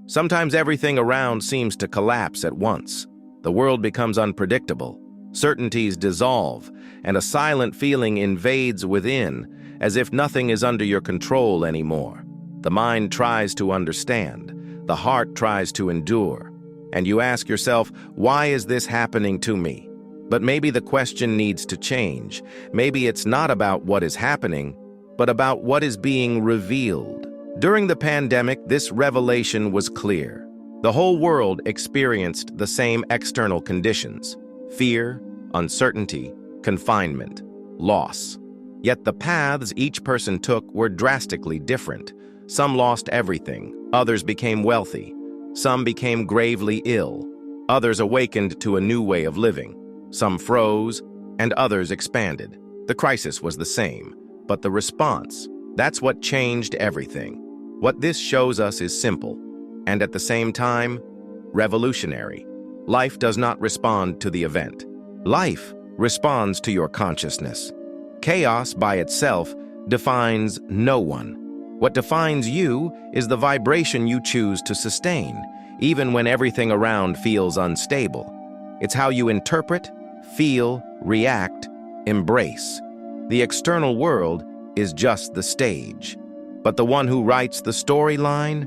Sometimes everything around seems to collapse at once. The world becomes unpredictable. Certainties dissolve, and a silent feeling invades within, as if nothing is under your control anymore. The mind tries to understand. The heart tries to endure. And you ask yourself, why is this happening to me? But maybe the question needs to change. Maybe it's not about what is happening, but about what is being revealed. During the pandemic, this revelation was clear. The whole world experienced the same external conditions: fear, uncertainty, confinement, loss. Yet the paths each person took were drastically different. Some lost everything, others became wealthy. Some became gravely ill. Others awakened to a new way of living. Some froze, and others expanded. The crisis was the same, but the response, that's what changed everything. What this shows us is simple, and at the same time, revolutionary. Life does not respond to the event. Life responds to your consciousness. Chaos by itself defines no one. What defines you is the vibration you choose to sustain, even when everything around feels unstable. It's how you interpret, feel, react, embrace. The external world is just the stage, but the one who writes the storyline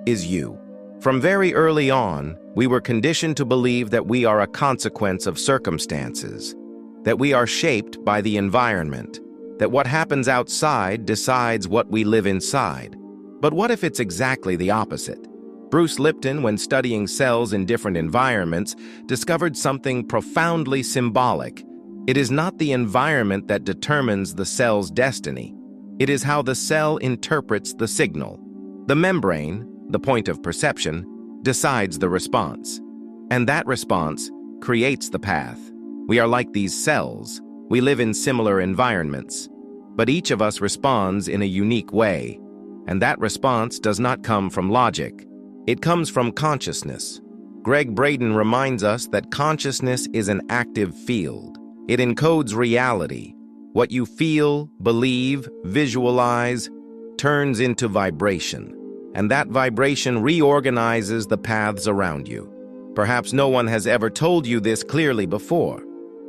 is you. From very early on, we were conditioned to believe that we are a consequence of circumstances, that we are shaped by the environment, that what happens outside decides what we live inside. But what if it's exactly the opposite? Bruce Lipton, when studying cells in different environments, discovered something profoundly symbolic. It is not the environment that determines the cell's destiny. It is how the cell interprets the signal. The membrane, the point of perception, decides the response. And that response creates the path. We are like these cells. We live in similar environments, but each of us responds in a unique way. And that response does not come from logic. It comes from consciousness. Greg Braden reminds us that consciousness is an active field. It encodes reality. What you feel, believe, visualize, turns into vibration. And that vibration reorganizes the paths around you. Perhaps no one has ever told you this clearly before.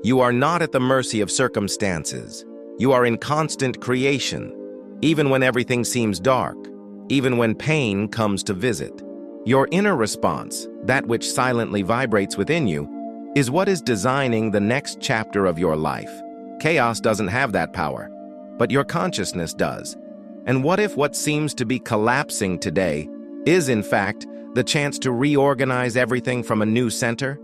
You are not at the mercy of circumstances. You are in constant creation, even when everything seems dark, even when pain comes to visit. Your inner response, that which silently vibrates within you, is what is designing the next chapter of your life. Chaos doesn't have that power, but your consciousness does. And what if what seems to be collapsing today is, in fact, the chance to reorganize everything from a new center?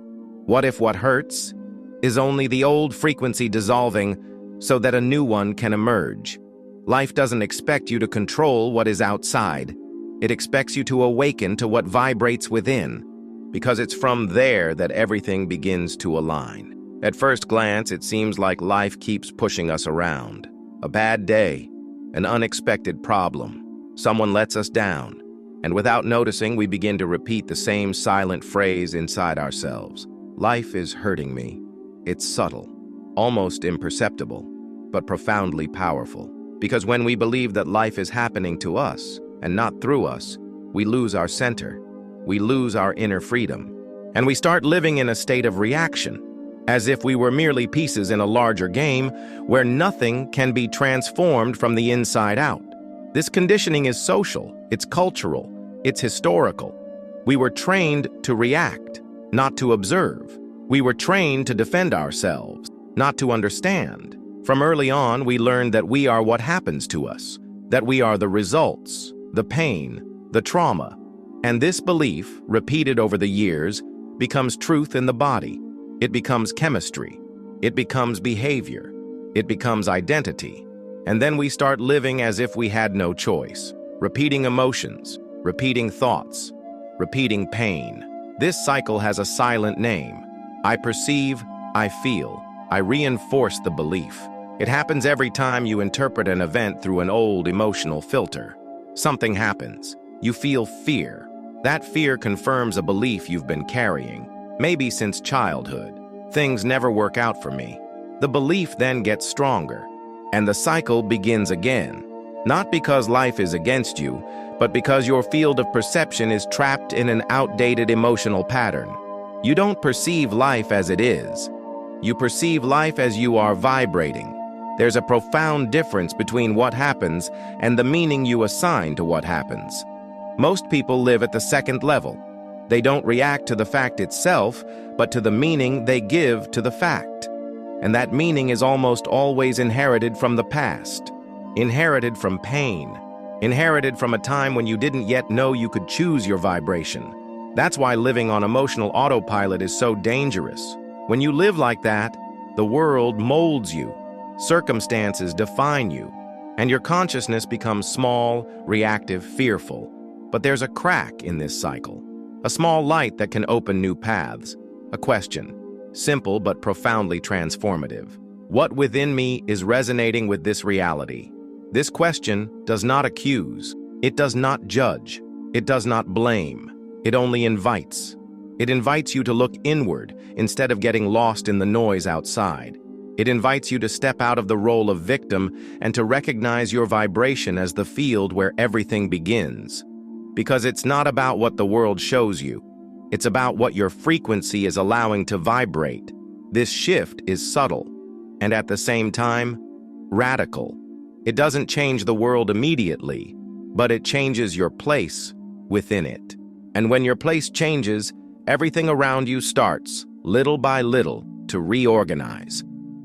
What if what hurts is only the old frequency dissolving so that a new one can emerge? Life doesn't expect you to control what is outside. It expects you to awaken to what vibrates within, because it's from there that everything begins to align. At first glance, it seems like life keeps pushing us around. A bad day, an unexpected problem, someone lets us down, and without noticing, we begin to repeat the same silent phrase inside ourselves. Life is hurting me. It's subtle, almost imperceptible, but profoundly powerful. Because when we believe that life is happening to us and not through us, we lose our center. We lose our inner freedom. And we start living in a state of reaction, as if we were merely pieces in a larger game where nothing can be transformed from the inside out. This conditioning is social, it's cultural, it's historical. We were trained to react, not to observe. We were trained to defend ourselves, not to understand. From early on, we learned that we are what happens to us, that we are the results, the pain, the trauma. And this belief, repeated over the years, becomes truth in the body. It becomes chemistry. It becomes behavior. It becomes identity. And then we start living as if we had no choice, repeating emotions, repeating thoughts, repeating pain. This cycle has a silent name. I perceive, I feel, I reinforce the belief. It happens every time you interpret an event through an old emotional filter. Something happens. You feel fear. That fear confirms a belief you've been carrying, maybe since childhood. Things never work out for me. The belief then gets stronger, and the cycle begins again. Not because life is against you, but because your field of perception is trapped in an outdated emotional pattern. You don't perceive life as it is. You perceive life as you are vibrating. There's a profound difference between what happens and the meaning you assign to what happens. Most people live at the second level. They don't react to the fact itself, but to the meaning they give to the fact. And that meaning is almost always inherited from the past, inherited from pain, inherited from a time when you didn't yet know you could choose your vibration. That's why living on emotional autopilot is so dangerous. When you live like that, the world molds you, circumstances define you, and your consciousness becomes small, reactive, fearful. But there's a crack in this cycle, a small light that can open new paths. A question, simple but profoundly transformative. What within me is resonating with this reality? This question does not accuse, it does not judge, it does not blame, it only invites. It invites you to look inward instead of getting lost in the noise outside. It invites you to step out of the role of victim and to recognize your vibration as the field where everything begins. Because it's not about what the world shows you, it's about what your frequency is allowing to vibrate. This shift is subtle, and at the same time, radical. It doesn't change the world immediately, but it changes your place within it. And when your place changes, everything around you starts, little by little, to reorganize.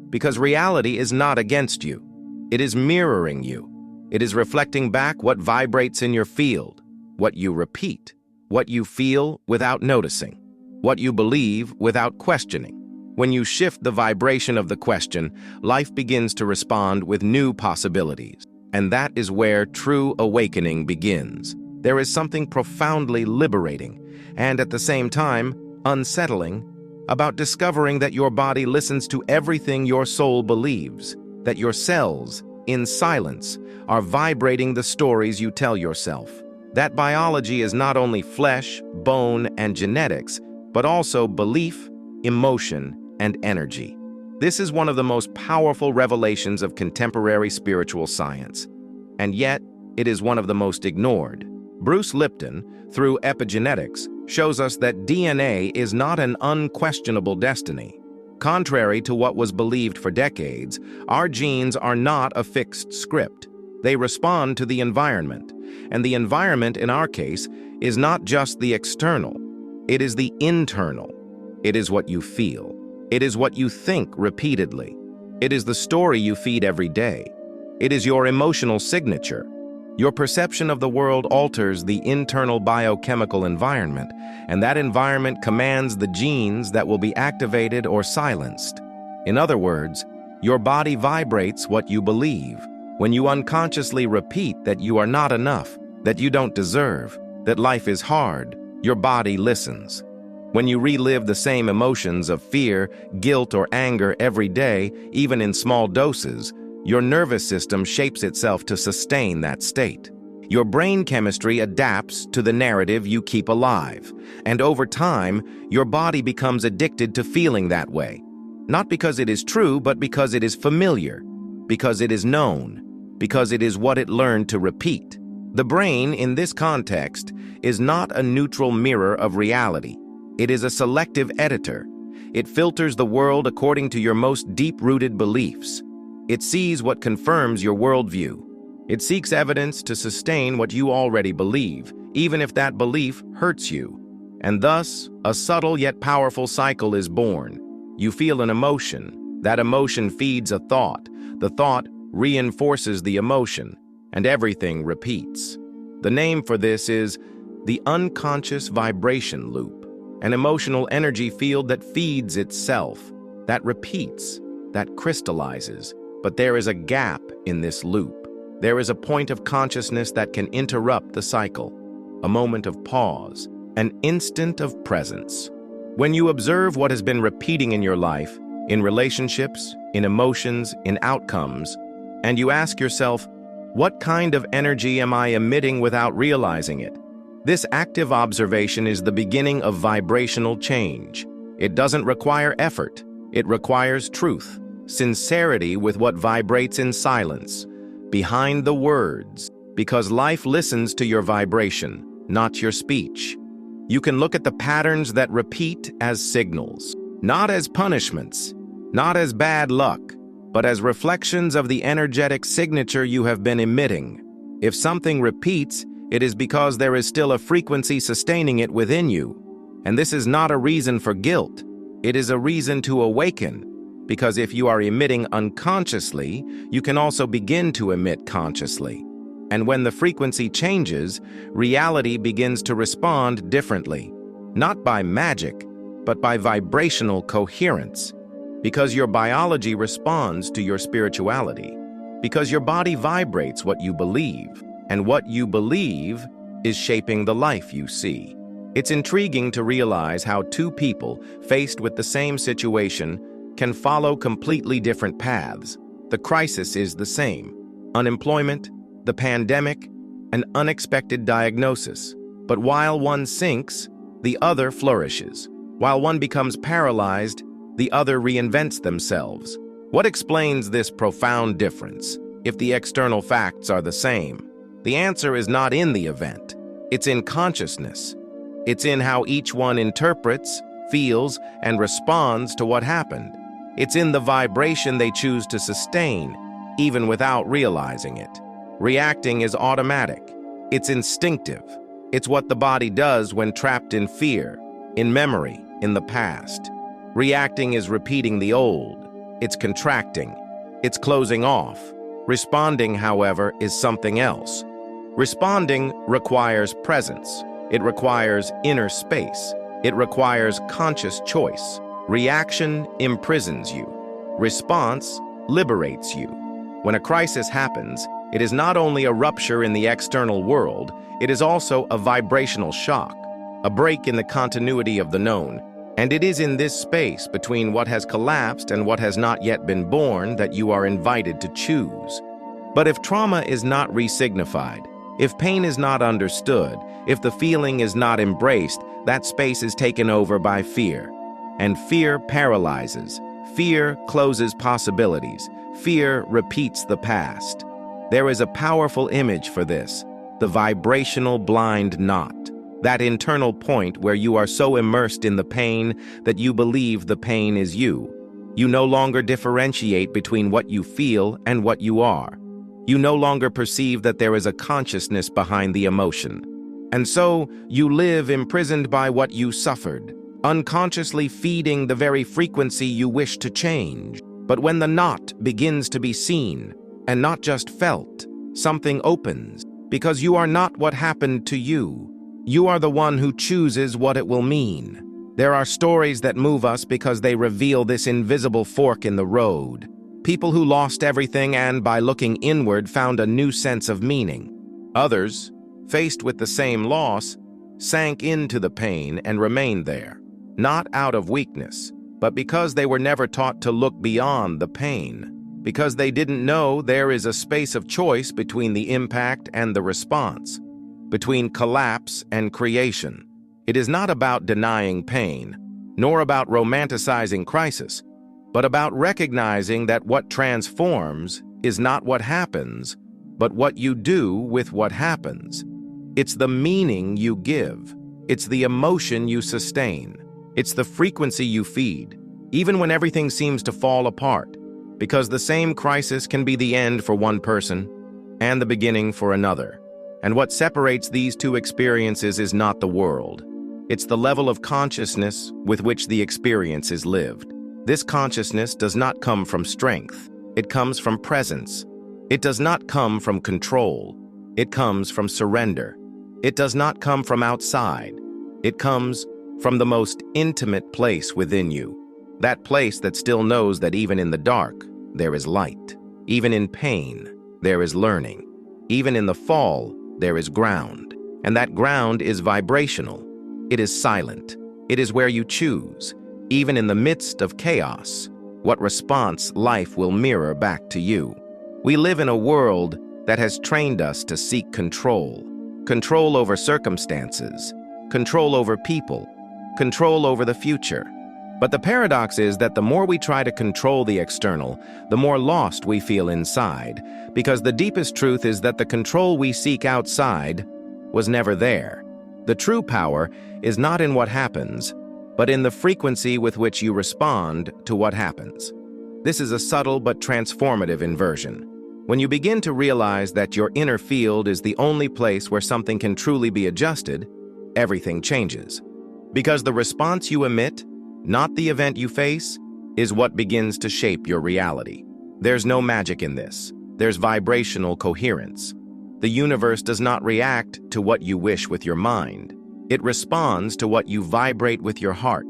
Because reality is not against you. It is mirroring you. It is reflecting back what vibrates in your field, what you repeat, what you feel without noticing, what you believe without questioning. When you shift the vibration of the question, life begins to respond with new possibilities. And that is where true awakening begins. There is something profoundly liberating and at the same time unsettling about discovering that your body listens to everything your soul believes, that your cells, in silence, are vibrating the stories you tell yourself. That biology is not only flesh, bone, and genetics, but also belief, emotion, and energy. This is one of the most powerful revelations of contemporary spiritual science, and yet it is one of the most ignored. Bruce Lipton, through epigenetics, shows us that DNA is not an unquestionable destiny. Contrary to what was believed for decades, our genes are not a fixed script. They respond to the environment, and the environment in our case is not just the external, it is the internal. It is what you feel. It is what you think repeatedly. It is the story you feed every day. It is your emotional signature. Your perception of the world alters the internal biochemical environment, and that environment commands the genes that will be activated or silenced. In other words, your body vibrates what you believe. When you unconsciously repeat that you are not enough, that you don't deserve, that life is hard, your body listens. When you relive the same emotions of fear, guilt, or anger every day, even in small doses, your nervous system shapes itself to sustain that state. Your brain chemistry adapts to the narrative you keep alive, and over time, your body becomes addicted to feeling that way. Not because it is true, but because it is familiar, because it is known, because it is what it learned to repeat. The brain, in this context, is not a neutral mirror of reality. It is a selective editor. It filters the world according to your most deep-rooted beliefs. It sees what confirms your worldview. It seeks evidence to sustain what you already believe, even if that belief hurts you. And thus, a subtle yet powerful cycle is born. You feel an emotion. That emotion feeds a thought. The thought reinforces the emotion, and everything repeats. The name for this is the unconscious vibration loop, an emotional energy field that feeds itself, that repeats, that crystallizes. But there is a gap in this loop. There is a point of consciousness that can interrupt the cycle, a moment of pause, an instant of presence. When you observe what has been repeating in your life, in relationships, in emotions, in outcomes, and you ask yourself, what kind of energy am I emitting without realizing it? This active observation is the beginning of vibrational change. It doesn't require effort. It requires truth. Sincerity with what vibrates in silence, behind the words, because life listens to your vibration, not your speech. You can look at the patterns that repeat as signals, not as punishments, not as bad luck, but as reflections of the energetic signature you have been emitting. If something repeats, it is because there is still a frequency sustaining it within you. And this is not a reason for guilt. It is a reason to awaken. Because if you are emitting unconsciously, you can also begin to emit consciously. And when the frequency changes, reality begins to respond differently. Not by magic, but by vibrational coherence. Because your biology responds to your spirituality. Because your body vibrates what you believe. And what you believe is shaping the life you see. It's intriguing to realize how two people faced with the same situation can follow completely different paths. The crisis is the same: unemployment, the pandemic, an unexpected diagnosis. But while one sinks, the other flourishes. While one becomes paralyzed, the other reinvents themselves. What explains this profound difference, if the external facts are the same? The answer is not in the event. It's in consciousness. It's in how each one interprets, feels, and responds to what happened. It's in the vibration they choose to sustain, even without realizing it. Reacting is automatic. It's instinctive. It's what the body does when trapped in fear, in memory, in the past. Reacting is repeating the old. It's contracting. It's closing off. Responding, however, is something else. Responding requires presence. It requires inner space. It requires conscious choice. Reaction imprisons you. Response liberates you. When a crisis happens, it is not only a rupture in the external world, it is also a vibrational shock, a break in the continuity of the known. And it is in this space between what has collapsed and what has not yet been born that you are invited to choose. But if trauma is not resignified, if pain is not understood, if the feeling is not embraced, that space is taken over by fear. And fear paralyzes. Fear closes possibilities. Fear repeats the past. There is a powerful image for this: the vibrational blind knot. That internal point where you are so immersed in the pain that you believe the pain is you. You no longer differentiate between what you feel and what you are. You no longer perceive that there is a consciousness behind the emotion. And so, you live imprisoned by what you suffered, unconsciously feeding the very frequency you wish to change. But when the knot begins to be seen, and not just felt, something opens, because you are not what happened to you. You are the one who chooses what it will mean. There are stories that move us because they reveal this invisible fork in the road. People who lost everything and, by looking inward, found a new sense of meaning. Others, faced with the same loss, sank into the pain and remained there, not out of weakness, but because they were never taught to look beyond the pain, because they didn't know there is a space of choice between the impact and the response, between collapse and creation. It is not about denying pain, nor about romanticizing crisis, but about recognizing that what transforms is not what happens, but what you do with what happens. It's the meaning you give. It's the emotion you sustain. It's the frequency you feed, even when everything seems to fall apart, because the same crisis can be the end for one person and the beginning for another. And what separates these two experiences is not the world. It's the level of consciousness with which the experience is lived. This consciousness does not come from strength. It comes from presence. It does not come from control. It comes from surrender. It does not come from outside. It comes from the most intimate place within you. That place that still knows that even in the dark, there is light. Even in pain, there is learning. Even in the fall, there is ground. And that ground is vibrational. It is silent. It is where you choose, even in the midst of chaos, what response life will mirror back to you. We live in a world that has trained us to seek control. Control over circumstances, control over people, control over the future. But the paradox is that the more we try to control the external, the more lost we feel inside, because the deepest truth is that the control we seek outside was never there. The true power is not in what happens, but in the frequency with which you respond to what happens. This is a subtle but transformative inversion. When you begin to realize that your inner field is the only place where something can truly be adjusted, everything changes. Because the response you emit, not the event you face, is what begins to shape your reality. There's no magic in this. There's vibrational coherence. The universe does not react to what you wish with your mind. It responds to what you vibrate with your heart.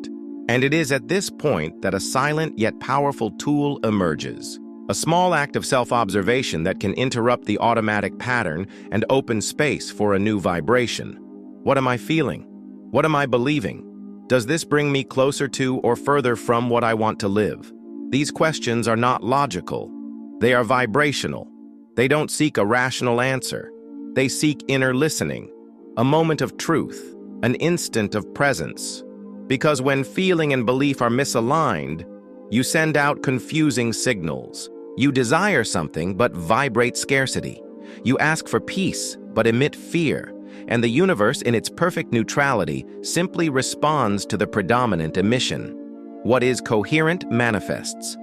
And it is at this point that a silent yet powerful tool emerges. A small act of self-observation that can interrupt the automatic pattern and open space for a new vibration. What am I feeling? What am I believing? Does this bring me closer to or further from what I want to live? These questions are not logical. They are vibrational. They don't seek a rational answer. They seek inner listening, a moment of truth, an instant of presence. Because when feeling and belief are misaligned, you send out confusing signals. You desire something but vibrate scarcity. You ask for peace but emit fear. And the universe, in its perfect neutrality, simply responds to the predominant emission. What is coherent manifests.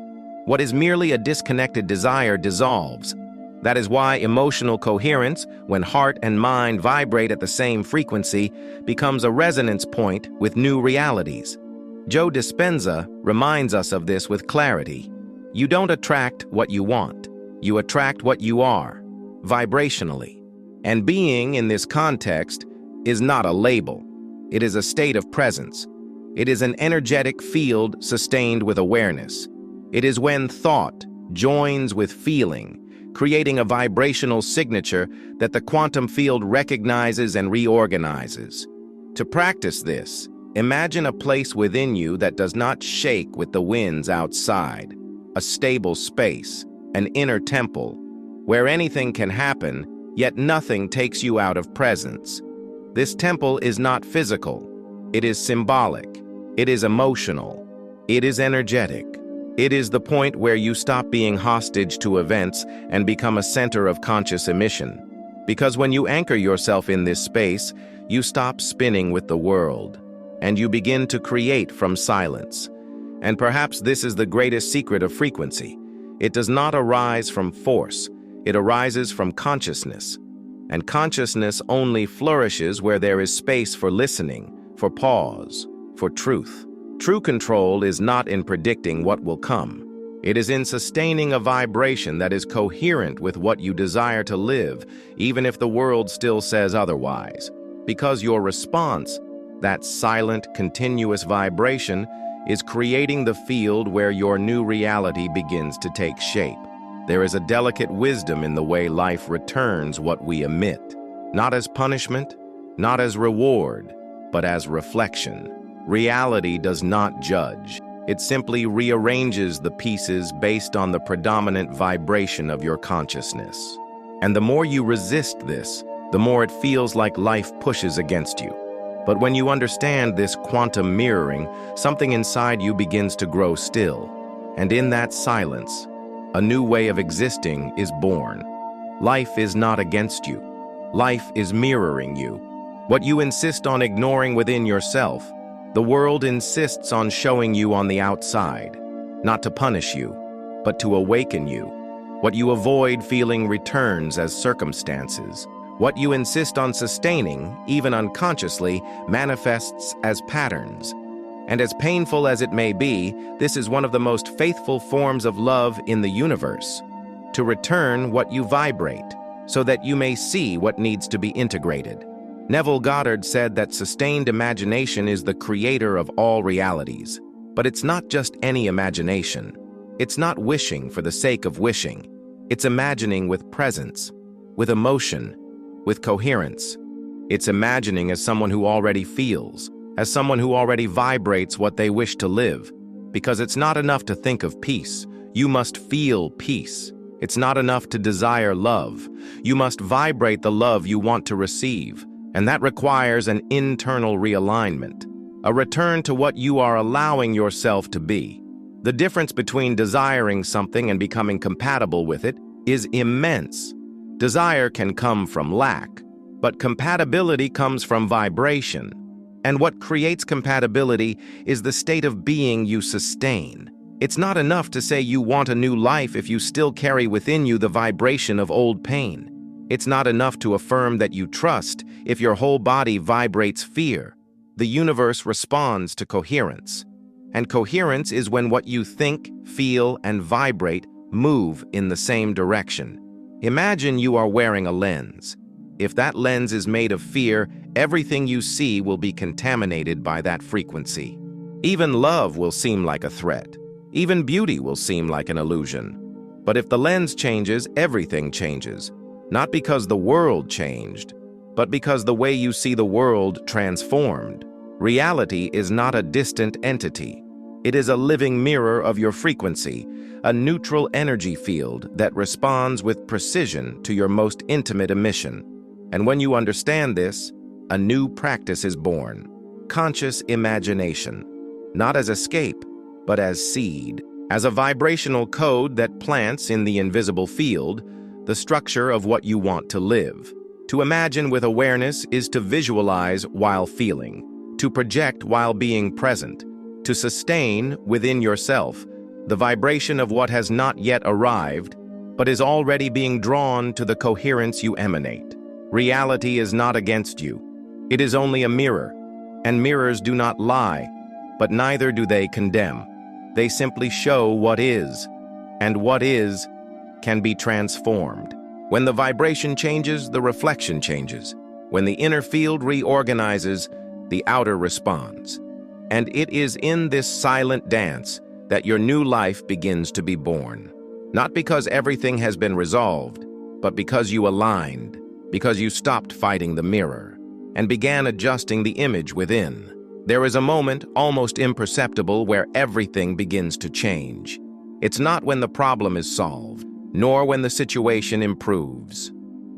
What is merely a disconnected desire dissolves. That is why emotional coherence, when heart and mind vibrate at the same frequency, becomes a resonance point with new realities. Joe Dispenza reminds us of this with clarity. You don't attract what you want. You attract what you are, vibrationally. And being, in this context, is not a label. It is a state of presence. It is an energetic field sustained with awareness. It is when thought joins with feeling, creating a vibrational signature that the quantum field recognizes and reorganizes. To practice this, imagine a place within you that does not shake with the winds outside, a stable space, an inner temple, where anything can happen, yet nothing takes you out of presence. This temple is not physical. It is symbolic. It is emotional. It is energetic. It is the point where you stop being hostage to events and become a center of conscious emission. Because when you anchor yourself in this space, you stop spinning with the world, and you begin to create from silence. And perhaps this is the greatest secret of frequency. It does not arise from force. It arises from consciousness. And consciousness only flourishes where there is space for listening, for pause, for truth. True control is not in predicting what will come. It is in sustaining a vibration that is coherent with what you desire to live, even if the world still says otherwise. Because your response, that silent, continuous vibration, is creating the field where your new reality begins to take shape. There is a delicate wisdom in the way life returns what we emit, not as punishment, not as reward, but as reflection. Reality does not judge. It simply rearranges the pieces based on the predominant vibration of your consciousness. And the more you resist this, the more it feels like life pushes against you. But when you understand this quantum mirroring, something inside you begins to grow still. And in that silence, a new way of existing is born. Life is not against you. Life is mirroring you. What you insist on ignoring within yourself, the world insists on showing you on the outside, not to punish you, but to awaken you. What you avoid feeling returns as circumstances. What you insist on sustaining, even unconsciously, manifests as patterns. And as painful as it may be, this is one of the most faithful forms of love in the universe. To return what you vibrate, so that you may see what needs to be integrated. Neville Goddard said that sustained imagination is the creator of all realities. But it's not just any imagination. It's not wishing for the sake of wishing. It's imagining with presence, with emotion, with coherence. It's imagining as someone who already feels, as someone who already vibrates what they wish to live. Because it's not enough to think of peace. You must feel peace. It's not enough to desire love. You must vibrate the love you want to receive. And that requires an internal realignment. a return to what you are allowing yourself to be. The difference between desiring something and becoming compatible with it is immense. Desire can come from lack, but compatibility comes from vibration. And what creates compatibility is the state of being you sustain. It's not enough to say you want a new life if you still carry within you the vibration of old pain. It's not enough to affirm that you trust if your whole body vibrates fear. The universe responds to coherence. And coherence is when what you think, feel, and vibrate move in the same direction. Imagine you are wearing a lens. If that lens is made of fear, everything you see will be contaminated by that frequency. Even love will seem like a threat. Even beauty will seem like an illusion. But if the lens changes, everything changes. Not because the world changed, but because the way you see the world transformed. Reality is not a distant entity. It is a living mirror of your frequency, a neutral energy field that responds with precision to your most intimate emission. And when you understand this, a new practice is born. Conscious imagination, not as escape, but as seed, as a vibrational code that plants in the invisible field the structure of what you want to live. To imagine with awareness is to visualize while feeling, to project while being present, to sustain within yourself the vibration of what has not yet arrived, but is already being drawn to the coherence you emanate. Reality is not against you. It is only a mirror, and mirrors do not lie, but neither do they condemn. They simply show what is, and what is can be transformed. When the vibration changes, the reflection changes. When the inner field reorganizes, the outer responds. And it is in this silent dance that your new life begins to be born. Not because everything has been resolved, but because you aligned, because you stopped fighting the mirror, and began adjusting the image within. There is a moment, almost imperceptible, where everything begins to change. It's not when the problem is solved, nor when the situation improves.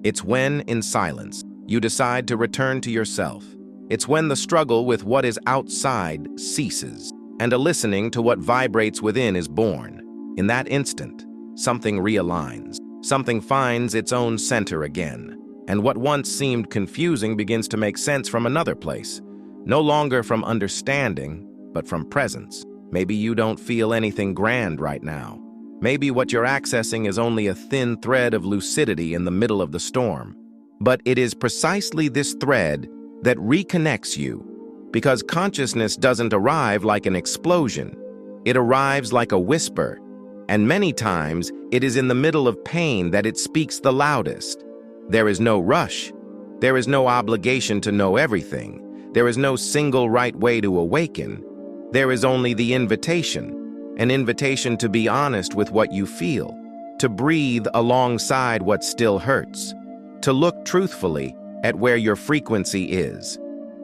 It's when, in silence, you decide to return to yourself. It's when the struggle with what is outside ceases, and a listening to what vibrates within is born. In that instant, something realigns. Something finds its own center again. And what once seemed confusing begins to make sense from another place. No longer from understanding, but from presence. Maybe you don't feel anything grand right now. Maybe what you're accessing is only a thin thread of lucidity in the middle of the storm. But it is precisely this thread that reconnects you, because consciousness doesn't arrive like an explosion. It arrives like a whisper, and many times it is in the middle of pain that it speaks the loudest. There is no rush. There is no obligation to know everything. There is no single right way to awaken. There is only the invitation, an invitation to be honest with what you feel, to breathe alongside what still hurts, to look truthfully at where your frequency is.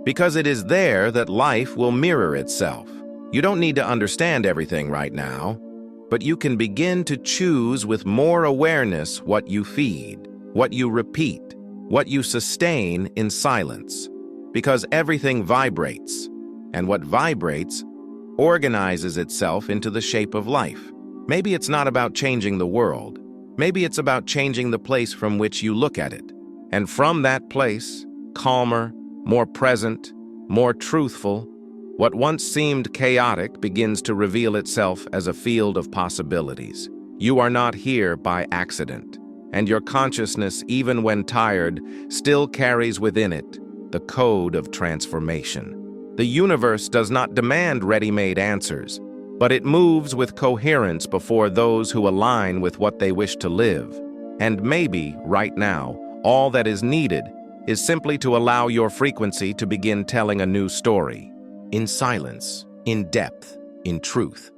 Because it is there that life will mirror itself. You don't need to understand everything right now, but you can begin to choose with more awareness what you feed, what you repeat, what you sustain in silence. Because everything vibrates, and what vibrates organizes itself into the shape of life. Maybe it's not about changing the world. Maybe it's about changing the place from which you look at it. And from that place, calmer, more present, more truthful, what once seemed chaotic begins to reveal itself as a field of possibilities. You are not here by accident, and your consciousness, even when tired, still carries within it the code of transformation. The universe does not demand ready-made answers, but it moves with coherence before those who align with what they wish to live. And maybe, right now, all that is needed is simply to allow your frequency to begin telling a new story. In silence, in depth, in truth.